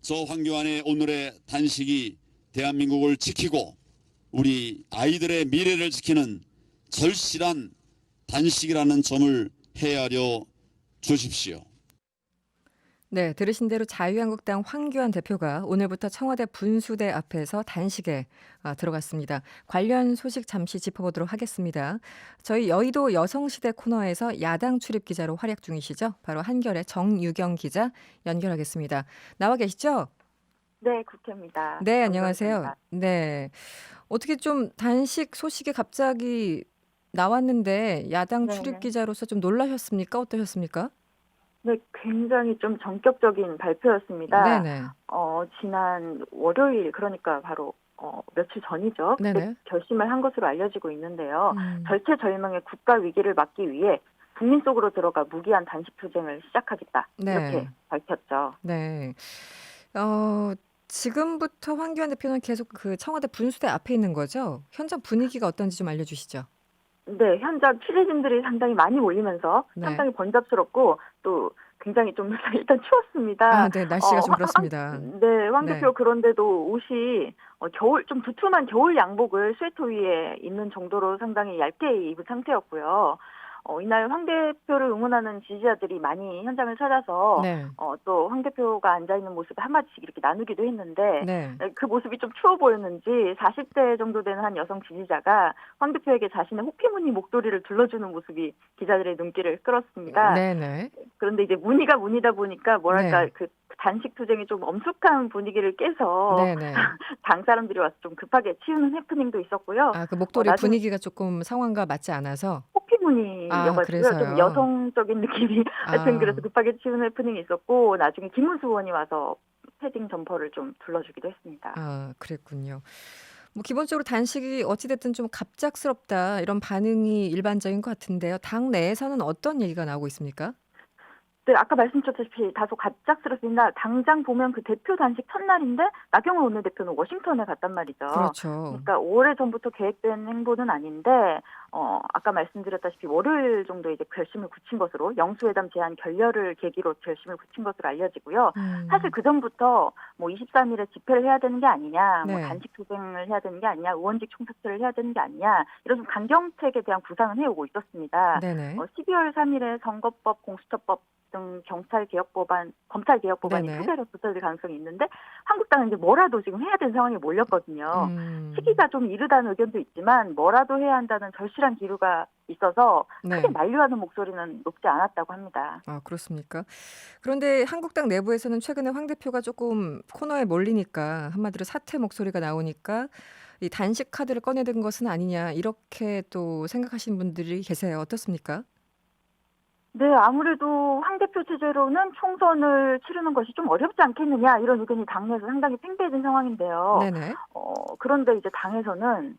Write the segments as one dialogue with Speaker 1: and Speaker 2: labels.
Speaker 1: 저 황교안의 오늘의 단식이 대한민국을 지키고 우리 아이들의 미래를 지키는 절실한 단식이라는 점을 헤아려 주십시오.
Speaker 2: 네, 들으신 대로 자유한국당 황교안 대표가 오늘부터 청와대 분수대 앞에서 단식에 들어갔습니다. 관련 소식 잠시 짚어보도록 하겠습니다. 저희 여의도 여성시대 코너에서 야당 출입 기자로 활약 중이시죠? 바로 한결의 정유경 기자 연결하겠습니다. 나와 계시죠?
Speaker 3: 네, 국회입니다.
Speaker 2: 네, 안녕하세요.
Speaker 3: 정경입니다.
Speaker 2: 네, 어떻게 좀 단식 소식이 갑자기 나왔는데 야당 출입
Speaker 3: 네.
Speaker 2: 기자로서 좀 놀라셨습니까? 어떠셨습니까?
Speaker 3: 네, 굉장히 좀 전격적인 발표였습니다.
Speaker 2: 네네.
Speaker 3: 지난 월요일, 그러니까 바로 며칠 전이죠. 그때
Speaker 2: 네네.
Speaker 3: 결심을 한 것으로 알려지고 있는데요.
Speaker 2: 음,
Speaker 3: 절체절명의 국가 위기를 막기 위해 국민 속으로 들어가 무기한 단식 투쟁을 시작하겠다.
Speaker 2: 네.
Speaker 3: 이렇게 밝혔죠.
Speaker 2: 네. 어, 지금부터 황교안 대표는 계속 그 청와대 분수대 앞에 있는 거죠? 현장 분위기가 어떤지 좀 알려주시죠.
Speaker 3: 네, 현장 취재진들이 상당히 많이 몰리면서
Speaker 2: 네.
Speaker 3: 상당히 번잡스럽고 또 굉장히 좀 일단 추웠습니다.
Speaker 2: 네, 날씨가 좀 그렇습니다.
Speaker 3: 네, 황
Speaker 2: 네.
Speaker 3: 대표 그런데도 옷이 겨울 좀 두툼한 겨울 양복을 스웨터 위에 입는 정도로 상당히 얇게 입은 상태였고요. 이날 황 대표를 응원하는 지지자들이 많이 현장을 찾아서
Speaker 2: 네.
Speaker 3: 또 황 대표가 앉아 있는 모습을 한마디씩 이렇게 나누기도 했는데
Speaker 2: 네.
Speaker 3: 그 모습이 좀 추워 보였는지 40대 정도 되는 한 여성 지지자가 황 대표에게 자신의 호피무늬 목도리를 둘러주는 모습이 기자들의 눈길을 끌었습니다.
Speaker 2: 네네.
Speaker 3: 그런데 이제 문의가 문의다 보니까 뭐랄까
Speaker 2: 네.
Speaker 3: 그 단식 투쟁이 좀 엄숙한 분위기를 깨서
Speaker 2: 네네.
Speaker 3: 당 사람들이 와서 좀 급하게 치우는 해프닝도 있었고요.
Speaker 2: 그 목도리
Speaker 3: 나중
Speaker 2: 분위기가 조금 상황과 맞지 않아서.
Speaker 3: 호피무늬여가지고요.
Speaker 2: 그래서요.
Speaker 3: 좀 여성적인 느낌이 하여튼 그래서
Speaker 2: 아,
Speaker 3: 급하게 치우는 해프닝이 있었고 나중에 김문수 의원이 와서 패딩 점퍼를 좀 둘러주기도 했습니다.
Speaker 2: 그랬군요. 뭐 기본적으로 단식이 어찌됐든 좀 갑작스럽다 이런 반응이 일반적인 것 같은데요. 당 내에서는 어떤 얘기가 나오고 있습니까?
Speaker 3: 네, 아까 말씀드렸다시피 다소 갑작스럽습니다. 당장 보면 그 대표 단식 첫날인데 나경원 원내대표는 워싱턴에 갔단 말이죠.
Speaker 2: 그렇죠.
Speaker 3: 그러니까 오래전부터 계획된 행보는 아닌데 아까 말씀드렸다시피 월요일 정도 이제 결심을 굳힌 것으로 영수회담 제안 결렬을 계기로 결심을 굳힌 것으로 알려지고요. 사실 그 전부터 뭐 23일에 집회를 해야 되는 게 아니냐, 뭐
Speaker 2: 네.
Speaker 3: 단식 투쟁을 해야 되는 게 아니냐, 의원직 총사퇴를 해야 되는 게 아니냐 이런 좀 강경책에 대한 구상은 해오고 있었습니다.
Speaker 2: 네네.
Speaker 3: 12월 3일에 선거법, 공수처법 등 검찰 개혁 법안이
Speaker 2: 네네.
Speaker 3: 추대로 붙어질 가능성이 있는데 한국당은 이제 뭐라도 지금 해야 되는 상황에 몰렸거든요. 시기가 좀 이르다는 의견도 있지만 뭐라도 해야 한다는 절실한 기류가 있어서
Speaker 2: 네.
Speaker 3: 크게 만류하는 목소리는 높지 않았다고 합니다.
Speaker 2: 그렇습니까? 그런데 한국당 내부에서는 최근에 황 대표가 조금 코너에 몰리니까 한마디로 사퇴 목소리가 나오니까 이 단식 카드를 꺼내든 것은 아니냐 이렇게 또 생각하시는 분들이 계세요. 어떻습니까?
Speaker 3: 네, 아무래도 황 대표 체제로는 총선을 치르는 것이 좀 어렵지 않겠느냐 이런 의견이 당내에서 상당히 팽배해진 상황인데요.
Speaker 2: 네네.
Speaker 3: 그런데 이제 당에서는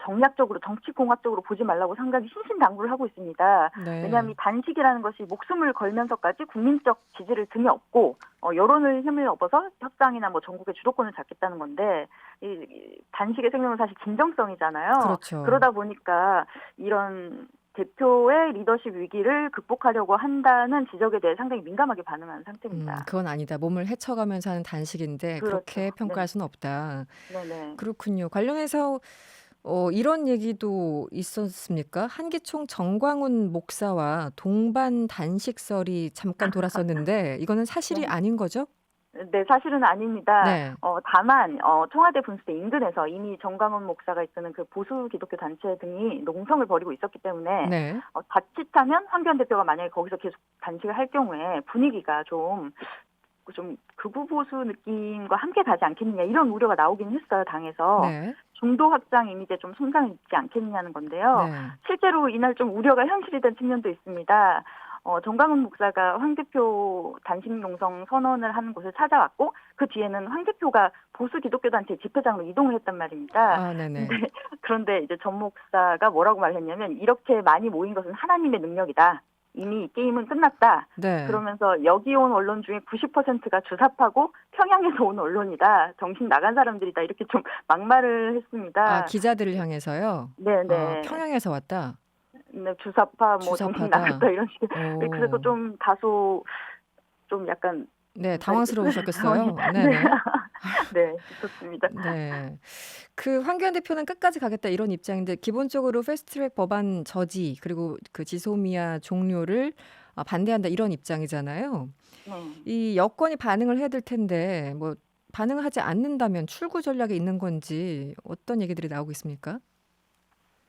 Speaker 3: 정략적으로 정치공학적으로 보지 말라고 상당히 신신당부를 하고 있습니다.
Speaker 2: 네.
Speaker 3: 왜냐하면 이 단식이라는 것이 목숨을 걸면서까지 국민적 지지를 등에 업고 여론을 힘을 업어서 협상이나 뭐 전국의 주도권을 잡겠다는 건데 이 단식의 생명은 사실 진정성이잖아요.
Speaker 2: 그렇죠.
Speaker 3: 그러다 보니까 이런 대표의 리더십 위기를 극복하려고 한다는 지적에 대해 상당히 민감하게 반응하는 상태입니다.
Speaker 2: 그건 아니다. 몸을 헤쳐가면서 하는 단식인데
Speaker 3: 그렇죠.
Speaker 2: 그렇게 평가할
Speaker 3: 네.
Speaker 2: 수는 없다.
Speaker 3: 네네.
Speaker 2: 그렇군요. 관련해서 이런 얘기도 있었습니까? 한기총 정광훈 목사와 동반 단식설이 잠깐 돌았었는데 이거는 사실이
Speaker 3: 네.
Speaker 2: 아닌 거죠?
Speaker 3: 네, 사실은 아닙니다.
Speaker 2: 네.
Speaker 3: 다만 청와대 분수대 인근에서 이미 정광훈 목사가 이끄는 그 보수 기독교 단체 등이 농성을 벌이고 있었기 때문에
Speaker 2: 네.
Speaker 3: 자칫하면 황교안 대표가 만약에 거기서 계속 단식을 할 경우에 분위기가 좀 극우 보수 느낌과 함께 가지 않겠느냐 이런 우려가 나오긴 했어요, 당에서.
Speaker 2: 네.
Speaker 3: 중도 확장 이미지에 좀 손상이 있지 않겠느냐는 건데요.
Speaker 2: 네.
Speaker 3: 실제로 이날 좀 우려가 현실이 된 측면도 있습니다. 정광훈 목사가 황 대표 단식 농성 선언을 하는 곳을 찾아왔고 그 뒤에는 황 대표가 보수 기독교 단체 집회장으로 이동을 했단 말입니다.
Speaker 2: 네네.
Speaker 3: 그런데 이제 전 목사가 뭐라고 말했냐면 이렇게 많이 모인 것은 하나님의 능력이다. 이미 게임은 끝났다.
Speaker 2: 네.
Speaker 3: 그러면서 여기 온 언론 중에 90%가 주사파고 평양에서 온 언론이다. 정신 나간 사람들이다. 이렇게 좀 막말을 했습니다.
Speaker 2: 기자들을 향해서요?
Speaker 3: 네네.
Speaker 2: 평양에서 왔다.
Speaker 3: 네, 주사파 뭐 정신
Speaker 2: 주사파다.
Speaker 3: 나갔다 이런 식의. 그래서 좀 다소 좀 약간
Speaker 2: 네, 당황스러우셨겠어요. 네네.
Speaker 3: 네, 있었습니다.
Speaker 2: 네. 그 황교안 대표는 끝까지 가겠다 이런 입장인데 기본적으로 패스트트랙 법안 저지 그리고 그 지소미아 종료를 반대한다 이런 입장이잖아요.
Speaker 3: 네.
Speaker 2: 이 여권이 반응을 해야 될 텐데 뭐 반응하지 않는다면 출구 전략이 있는 건지 어떤 얘기들이 나오고 있습니까?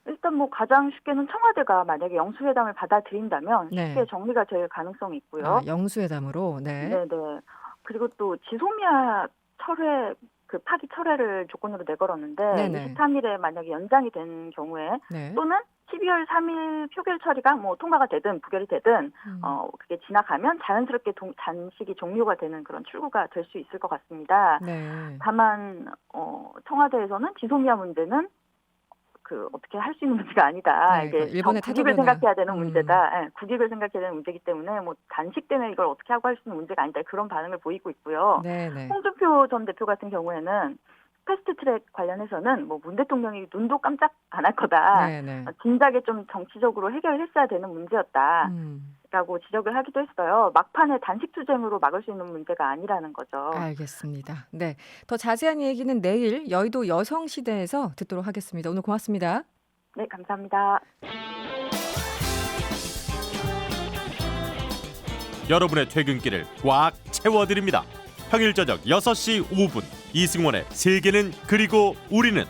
Speaker 3: 일단 뭐 가장 쉽게는 청와대가 만약에 영수회담을 받아들인다면
Speaker 2: 네.
Speaker 3: 쉽게 정리가 될 가능성이 있고요.
Speaker 2: 영수회담으로. 네.
Speaker 3: 네네. 그리고 또 지소미아 철회 그 파기 철회를 조건으로 내걸었는데
Speaker 2: 네네.
Speaker 3: 23일에 만약에 연장이 된 경우에
Speaker 2: 네.
Speaker 3: 또는 12월 3일 표결 처리가 뭐 통과가 되든 부결이 되든 그게 지나가면 자연스럽게 단식이 종료가 되는 그런 출구가 될 수 있을 것 같습니다.
Speaker 2: 네.
Speaker 3: 다만 청와대에서는 지소미아 문제는 그 어떻게 할 수 있는 문제가 아니다.
Speaker 2: 네,
Speaker 3: 이게
Speaker 2: 일본의
Speaker 3: 국익을
Speaker 2: 태도 변화.
Speaker 3: 생각해야 되는 문제다. 예, 국익을 생각해야 되는 문제이기 때문에 뭐 단식 때문에 이걸 어떻게 하고 할 수 있는 문제가 아니다. 그런 반응을 보이고 있고요.
Speaker 2: 네네.
Speaker 3: 홍준표 전 대표 같은 경우에는 패스트트랙 관련해서는 뭐 문 대통령이 눈도 깜짝 안 할 거다.
Speaker 2: 네네.
Speaker 3: 진작에 좀 정치적으로 해결했어야 되는 문제였다. 라고 지적을 하기도 했어요. 막판에 단식 투쟁으로 막을 수 있는 문제가 아니라는 거죠.
Speaker 2: 알겠습니다. 네. 더 자세한 얘기는 내일 여의도 여성시대에서 듣도록 하겠습니다. 오늘 고맙습니다.
Speaker 3: 네, 감사합니다.
Speaker 4: 여러분의 퇴근길을 꽉 채워드립니다. 평일 저녁 6시 5분 이승원의 세계는 그리고 우리는